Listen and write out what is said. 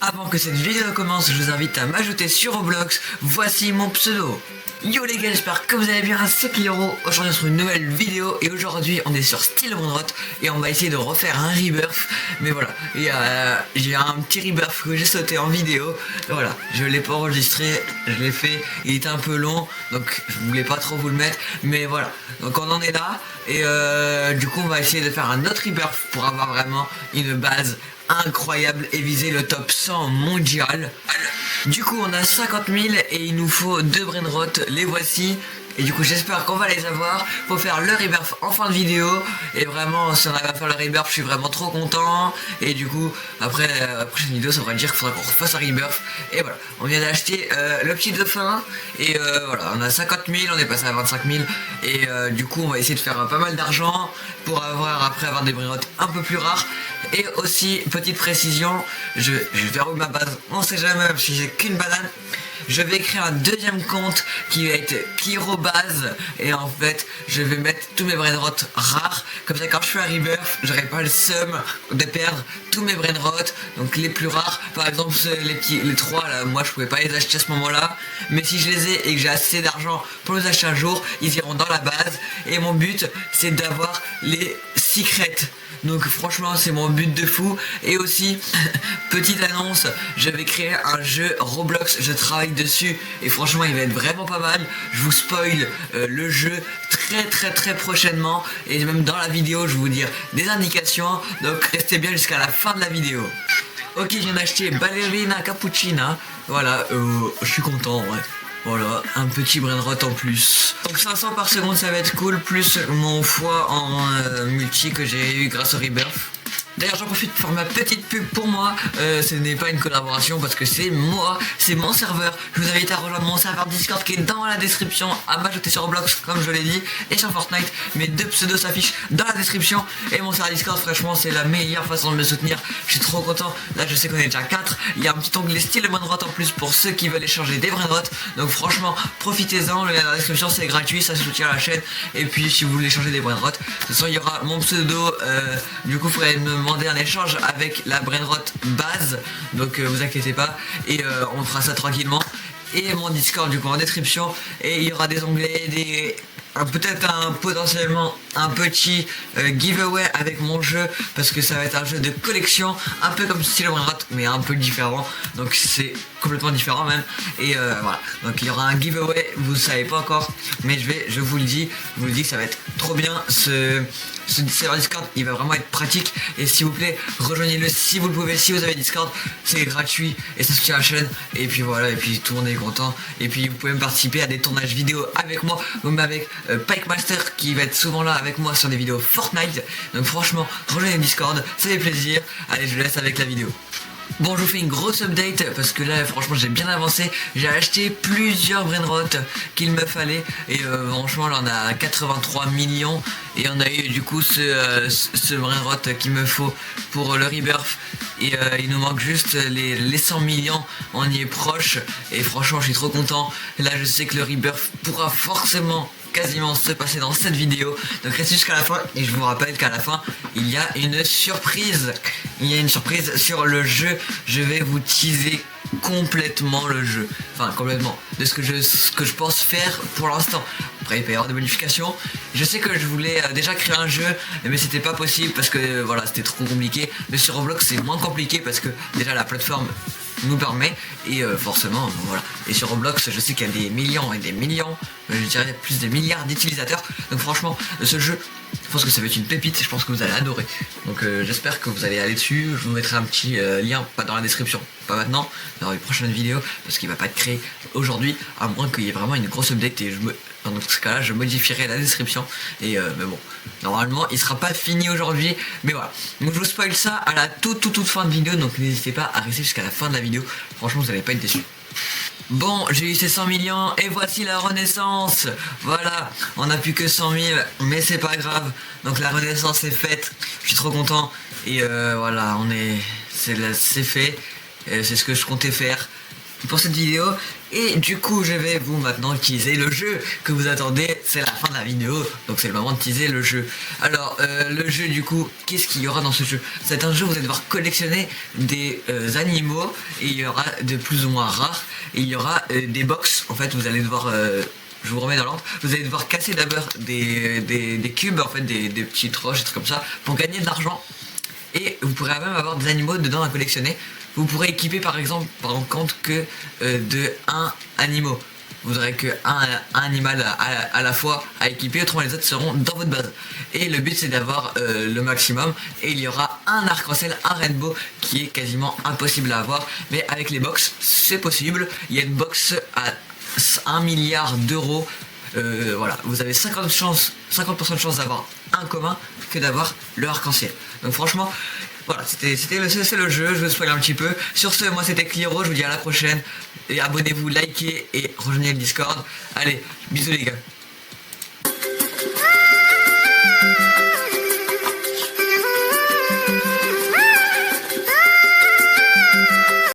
Avant que cette vidéo commence, je vous invite à m'ajouter sur Roblox. Voici mon pseudo. Yo les gars, j'espère que vous allez bien, c'est Pyro. Aujourd'hui sur une nouvelle vidéo et aujourd'hui on est sur Steel Brainrot et on va essayer de refaire un rebirth. Mais voilà, j'ai un petit rebirth que j'ai sauté en vidéo. Et voilà, je l'ai pas enregistré, je l'ai fait, il était un peu long donc je voulais pas trop vous le mettre. Mais voilà, donc on en est là et du coup on va essayer de faire un autre rebirth pour avoir vraiment une base incroyable et viser le top 100 mondial. Du coup on a 50 000 et il nous faut 2 brainrot, les voici. Et du coup j'espère qu'on va les avoir. Faut faire le rebirth en fin de vidéo. Et vraiment si on arrive à faire le rebirth je suis vraiment trop content. Et du coup après la prochaine vidéo ça va dire qu'il faudra qu'on refasse un rebirth. Et voilà, on vient d'acheter le petit dauphin. Et voilà, on a 50 000, on est passé à 25 000. Et du coup on va essayer de faire pas mal d'argent pour après avoir des brainrot un peu plus rares. Et aussi petite précision, je vais faire ma base, on sait jamais même si j'ai qu'une banane. Je vais créer un deuxième compte qui va être Pyrobase et en fait je vais mettre tous mes brainrot rares, comme ça quand je fais un rebirth j'aurai pas le seum de perdre tous mes brainrot, donc les plus rares. Par exemple les 3 là, moi je pouvais pas les acheter à ce moment là, mais si je les ai et que j'ai assez d'argent pour les acheter un jour, ils iront dans la base. Et mon but c'est d'avoir les secrets. Donc franchement c'est mon but de fou. Et aussi petite annonce, je vais créer un jeu Roblox, je travaille dessus et franchement il va être vraiment pas mal. Je vous spoil le jeu très prochainement et même dans la vidéo je vais vous dire des indications, donc restez bien jusqu'à la fin de la vidéo. Ok, je viens d'acheter Ballerina Cappuccina, voilà, je suis content, ouais. Voilà, un petit brainrot en plus. Donc 500 par seconde ça va être cool, plus mon foie en multi que j'ai eu grâce au rebirth. D'ailleurs j'en profite pour faire ma petite pub pour moi, ce n'est pas une collaboration parce que c'est moi, c'est mon serveur. Je vous invite à rejoindre mon serveur Discord qui est dans la description, à m'ajouter sur Roblox comme je l'ai dit, et sur Fortnite. Mes 2 pseudos s'affichent dans la description. Et mon serveur Discord franchement c'est la meilleure façon de me soutenir, je suis trop content. Là je sais qu'on est déjà 4, il y a un petit onglet style brainrot en plus pour ceux qui veulent échanger des brainrot. Donc franchement profitez-en, le lien dans la description, c'est gratuit, ça soutient la chaîne. Et puis si vous voulez échanger des brainrot, de toute façon il y aura mon pseudo, du coup il faudrait me demander un échange avec la brainrot base, donc vous inquiétez pas, et on fera ça tranquillement. Et mon Discord du coup en description, et il y aura des onglets, peut-être potentiellement un petit giveaway avec mon jeu, parce que ça va être un jeu de collection un peu comme style brainrot mais un peu différent, donc c'est complètement différent même. Et voilà, donc il y aura un giveaway, vous savez pas encore, mais je vous le dis que ça va être trop bien. Ce serveur Discord il va vraiment être pratique, et s'il vous plaît rejoignez-le si vous le pouvez, si vous avez Discord, c'est gratuit et ça soutient la chaîne. Et puis voilà, et puis tout le monde est content, et puis vous pouvez me participer à des tournages vidéo avec moi, même avec Pike Master qui va être souvent là avec moi sur des vidéos Fortnite. Donc franchement rejoignez le Discord, ça fait plaisir. Allez, je vous laisse avec la vidéo. Bon, je vous fais une grosse update parce que là franchement j'ai bien avancé, j'ai acheté plusieurs brainrot qu'il me fallait, et franchement là on a 83 millions et on a eu du coup ce brainrot qu'il me faut pour le rebirth, et il nous manque juste les 100 millions, on y est proche et franchement je suis trop content. Là je sais que le rebirth pourra forcément quasiment se passer dans cette vidéo, donc restez jusqu'à la fin. Et je vous rappelle qu'à la fin il y a une surprise, sur le jeu. Je vais vous teaser complètement le jeu, enfin complètement de ce que je pense faire pour l'instant. Après il peut y avoir des modifications. Je sais que je voulais déjà créer un jeu mais c'était pas possible parce que voilà c'était trop compliqué, mais sur Roblox c'est moins compliqué parce que déjà la plateforme nous permet, et forcément voilà. Et sur Roblox je sais qu'il y a des millions et des millions, je dirais plus de milliards d'utilisateurs, donc franchement ce jeu je pense que ça va être une pépite, je pense que vous allez adorer. Donc j'espère que vous allez aller dessus, je vous mettrai un petit lien, pas dans la description, pas maintenant, dans les prochaines vidéos, parce qu'il va pas être créé aujourd'hui, à moins qu'il y ait vraiment une grosse update, et dans ce cas là je modifierai la description. Et mais bon, normalement il sera pas fini aujourd'hui, mais voilà. Donc je vous spoil ça à la toute fin de vidéo, donc n'hésitez pas à rester jusqu'à la fin de la vidéo, franchement vous allez pas être déçus. Bon, j'ai eu ces 100 millions et voici la renaissance. Voilà, on n'a plus que 100 000, mais c'est pas grave. Donc la renaissance est faite, je suis trop content. Et voilà, c'est fait, c'est ce que je comptais faire. pour cette vidéo. Et du coup je vais vous maintenant teaser le jeu que vous attendez. C'est la fin de la vidéo, donc c'est le moment de teaser le jeu. Alors le jeu, du coup, qu'est-ce qu'il y aura dans ce jeu? C'est un jeu où vous allez devoir collectionner des animaux, et il y aura de plus ou moins rares, et il y aura des box. En fait vous allez devoir je vous remets dans l'ordre. Vous allez devoir casser d'abord des cubes, en fait des petites roches, des trucs comme ça, pour gagner de l'argent. Et vous pourrez même avoir des animaux dedans à collectionner. Vous pourrez équiper par exemple, par compte que de 1 animal. Vous aurez que un animal à la fois à équiper, autrement les autres seront dans votre base. Et le but c'est d'avoir le maximum, et il y aura un arc-en-ciel, un rainbow qui est quasiment impossible à avoir, mais avec les box c'est possible. Il y a une box à 1 milliard d'euros. Voilà, vous avez 50% de chance d'avoir un commun que d'avoir le arc-en-ciel. Donc franchement, voilà, c'est le jeu, je vous spoil un petit peu. Sur ce, moi c'était Cliro, je vous dis à la prochaine. Et abonnez-vous, likez et rejoignez le Discord. Allez, bisous les gars.